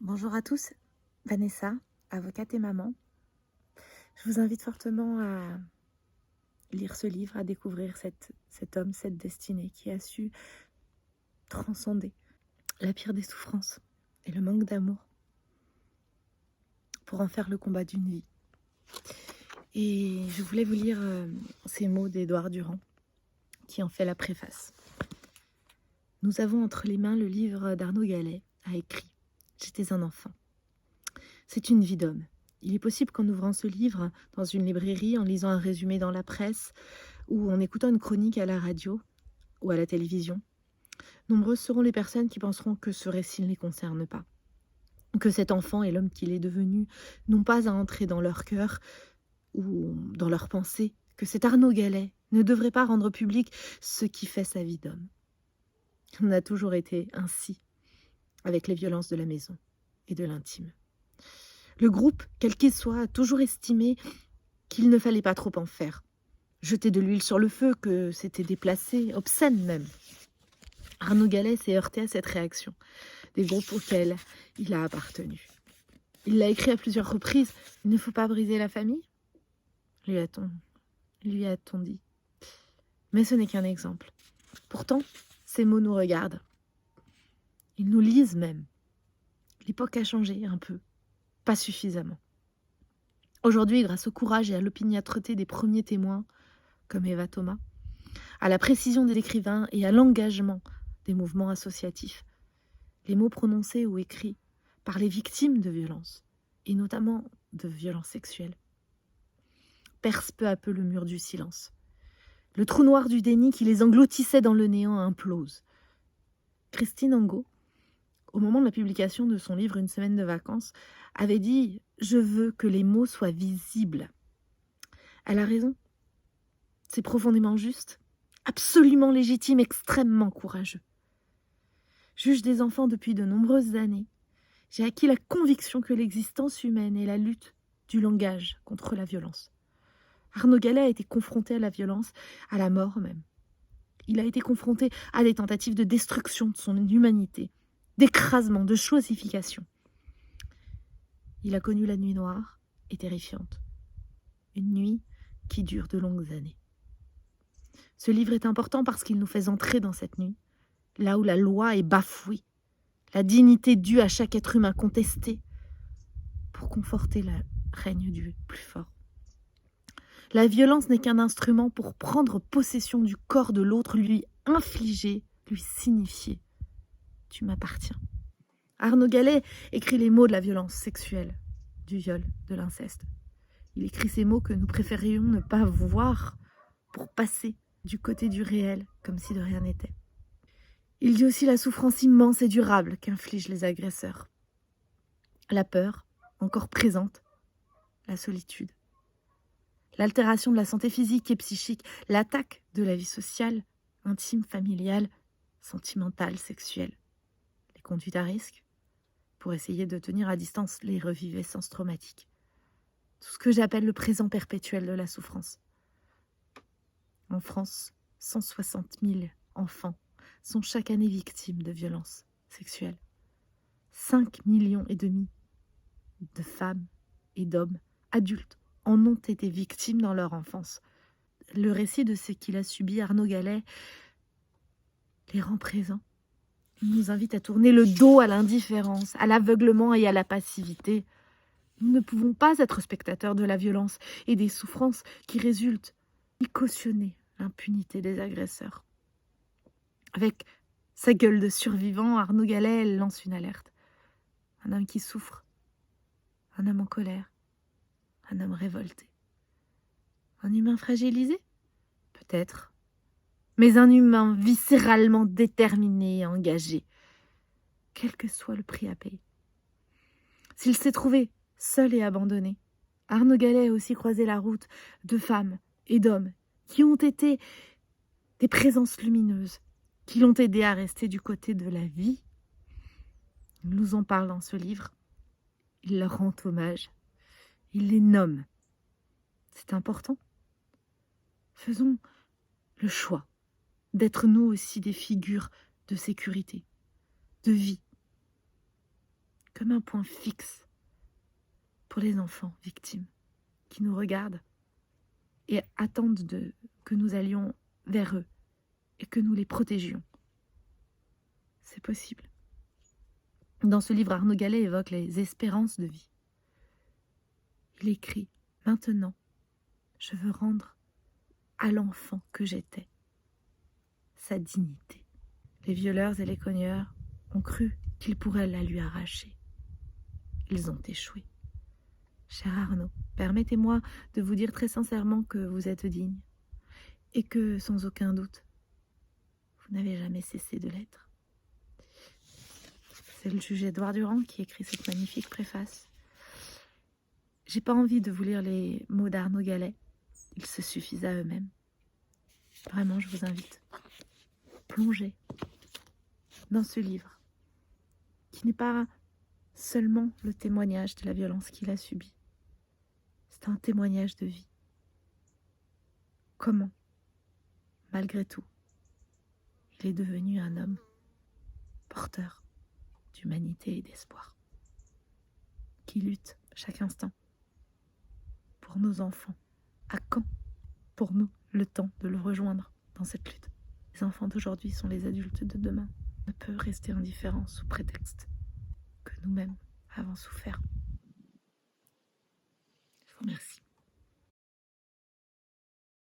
Bonjour à tous, Vanessa, avocate et maman. Je vous invite fortement à lire ce livre, à découvrir cet homme, cette destinée qui a su transcender la pire des souffrances et le manque d'amour pour en faire le combat d'une vie. Et je voulais vous lire ces mots d'Édouard Durand qui en fait la préface. Nous avons entre les mains le livre d'Arnaud Gallet, a écrit « J'étais un enfant ». C'est une vie d'homme. Il est possible qu'en ouvrant ce livre dans une librairie, en lisant un résumé dans la presse ou en écoutant une chronique à la radio ou à la télévision, nombreuses seront les personnes qui penseront que ce récit ne les concerne pas, que cet enfant et l'homme qu'il est devenu n'ont pas à entrer dans leur cœur ou dans leurs pensées, que cet Arnaud Gallet ne devrait pas rendre public ce qui fait sa vie d'homme. On a toujours été ainsi avec les violences de la maison et de l'intime. Le groupe, quel qu'il soit, a toujours estimé qu'il ne fallait pas trop en faire. Jeter de l'huile sur le feu, que c'était déplacé, obscène même. Arnaud Gallet s'est heurté à cette réaction des groupes auxquels il a appartenu. Il l'a écrit à plusieurs reprises. Il ne faut pas briser la famille, lui a-t-on dit. Mais ce n'est qu'un exemple. Pourtant, ces mots nous regardent. Ils nous lisent même. L'époque a changé un peu. Pas suffisamment. Aujourd'hui, grâce au courage et à l'opiniâtreté des premiers témoins, comme Eva Thomas, à la précision des écrivains et à l'engagement des mouvements associatifs, les mots prononcés ou écrits par les victimes de violences, et notamment de violences sexuelles, percent peu à peu le mur du silence. Le trou noir du déni qui les engloutissait dans le néant implose. Christine Angot, au moment de la publication de son livre « Une semaine de vacances », avait dit « Je veux que les mots soient visibles ». Elle a raison. C'est profondément juste, absolument légitime, extrêmement courageux. Juge des enfants depuis de nombreuses années, j'ai acquis la conviction que l'existence humaine est la lutte du langage contre la violence. Arnaud Gallet a été confronté à la violence, à la mort même. Il a été confronté à des tentatives de destruction de son humanité, d'écrasement, de chosification. Il a connu la nuit noire et terrifiante. Une nuit qui dure de longues années. Ce livre est important parce qu'il nous fait entrer dans cette nuit, là où la loi est bafouée, la dignité due à chaque être humain contestée, pour conforter le règne du plus fort. La violence n'est qu'un instrument pour prendre possession du corps de l'autre, lui infliger, lui signifier « tu m'appartiens ». Arnaud Gallet écrit les mots de la violence sexuelle, du viol, de l'inceste. Il écrit ces mots que nous préférions ne pas voir pour passer du côté du réel, comme si de rien n'était. Il dit aussi la souffrance immense et durable qu'infligent les agresseurs. La peur, encore présente, la solitude. L'altération de la santé physique et psychique, l'attaque de la vie sociale, intime, familiale, sentimentale, sexuelle. Les conduites à risque, pour essayer de tenir à distance les reviviscences traumatiques. Tout ce que j'appelle le présent perpétuel de la souffrance. En France, 160 000 enfants sont chaque année victimes de violences sexuelles. 5,5 millions de femmes et d'hommes adultes en ont été victimes dans leur enfance. Le récit de ce qu'il a subi, Arnaud Gallet, les rend présents. Il nous invite à tourner le dos à l'indifférence, à l'aveuglement et à la passivité. Nous ne pouvons pas être spectateurs de la violence et des souffrances qui résultent, ni cautionner l'impunité des agresseurs. Avec sa gueule de survivant, Arnaud Gallet lance une alerte. Un homme qui souffre, un homme en colère, un homme révolté. Un humain fragilisé? Peut-être. Mais un humain viscéralement déterminé et engagé, quel que soit le prix à payer. S'il s'est trouvé seul et abandonné, Arnaud Gallet a aussi croisé la route de femmes et d'hommes qui ont été des présences lumineuses, qui l'ont aidé à rester du côté de la vie. Il nous en parle dans ce livre. Il leur rend hommage. Il les nomme. C'est important. Faisons le choix d'être nous aussi des figures de sécurité, de vie. comme un point fixe pour les enfants victimes qui nous regardent et attendent que nous allions vers eux et que nous les protégions. C'est possible. Dans ce livre, Arnaud Gallet évoque les espérances de vie. Il écrit « Maintenant, je veux rendre à l'enfant que j'étais sa dignité. » Les violeurs et les cogneurs ont cru qu'ils pourraient la lui arracher. Ils ont échoué. Cher Arnaud, permettez-moi de vous dire très sincèrement que vous êtes digne et que, sans aucun doute, vous n'avez jamais cessé de l'être. C'est le juge Édouard Durand qui écrit cette magnifique préface. J'ai pas envie de vous lire les mots d'Arnaud Gallet, ils se suffisent à eux-mêmes. Vraiment, je vous invite à plonger dans ce livre, qui n'est pas seulement le témoignage de la violence qu'il a subie. C'est un témoignage de vie. Comment, malgré tout, il est devenu un homme porteur d'humanité et d'espoir, qui lutte chaque instant pour nos enfants. À quand, pour nous, le temps de le rejoindre dans cette lutte? Les enfants d'aujourd'hui sont les adultes de demain. On ne peut rester indifférent sous prétexte que nous-mêmes avons souffert. Je vous remercie.